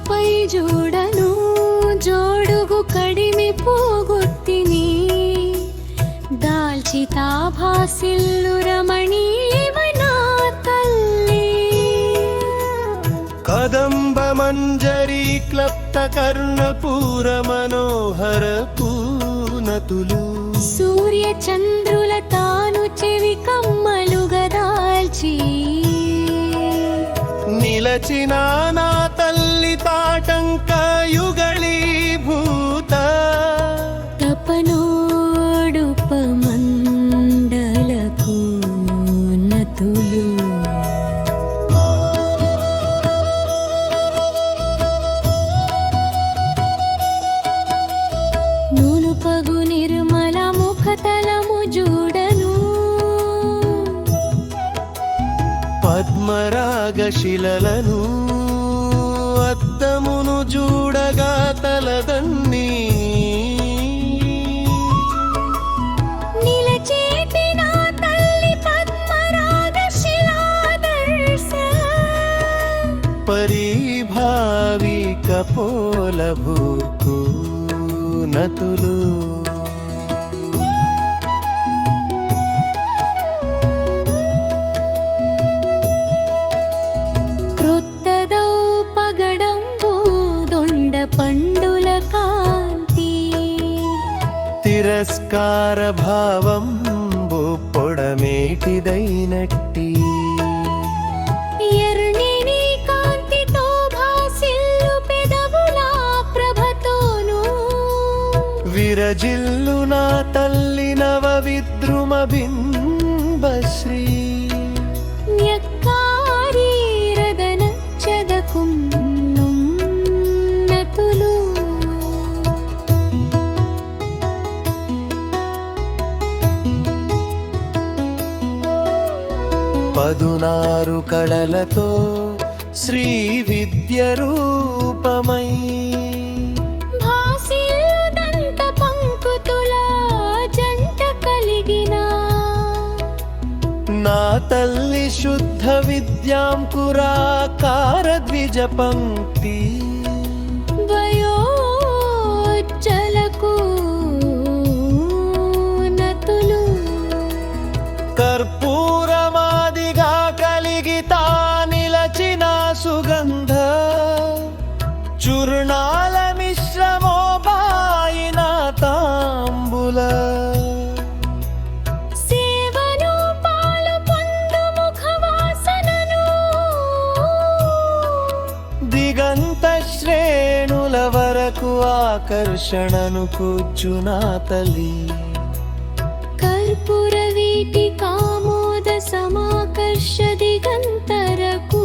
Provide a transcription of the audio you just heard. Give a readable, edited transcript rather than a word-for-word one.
పై జూడను జోడుగు కడిమి పోగొట్టిని దాల్చితా భాసిల్లు రమణీయమనా తల్లి కదంబ మంజరీ క్లప్త కర్ణపూర మనోహర పూనతులు సూర్య చంద్రుల తాను చెవి కమ్మలుగా దాల్చి నిలచిన నా తల్లి తాటంక యుగళీభూత తపనోడుపమండలకు నతులు నూలుపగు నిర్మల ముఖతలము జూడను పద్మరాగశిలలను అద్దమును జూడగా తలదన్ని నిలచేతి నా తల్లి పద్మరాగశిలాదర్శ పరిభావి కపోలభూకు నతులు క్రొత్తదౌ పగడంబు దొండ పండుల కాంతి తిరస్కార భావంబు పొడమేటిదైనట్టి ఎర్నిని కాంతితో భాసిల్లు పెదవుల ప్రభతోను విరజిల్లు నా తల్లి నవ విద్రుమ బింబశ్రీ న్యక్కారి రదన చదకున్నతులు పదునారు కళలతో శ్రీ విద్య రూపమై భాసిల్లు దంత పంకుతుల జంట కలిగిన నా తల్లి శుద్ధ విద్యాంకురాకార ద్విజ పంక్తి వయోజ్జలకు నతులు కర్పూరమాదిగా కలిగి తా నిలచిన సుగంధ చూర్ణాల మిశ్రమో బాయిన తాంబుల సేవను పాలు పొందు ముఖవాసనను దిగంత శ్రేణుల వరకు ఆకర్షణను కూర్చునా తల్లి కర్పూర వీటి కామోద సమాకర్ష దిగంతరకు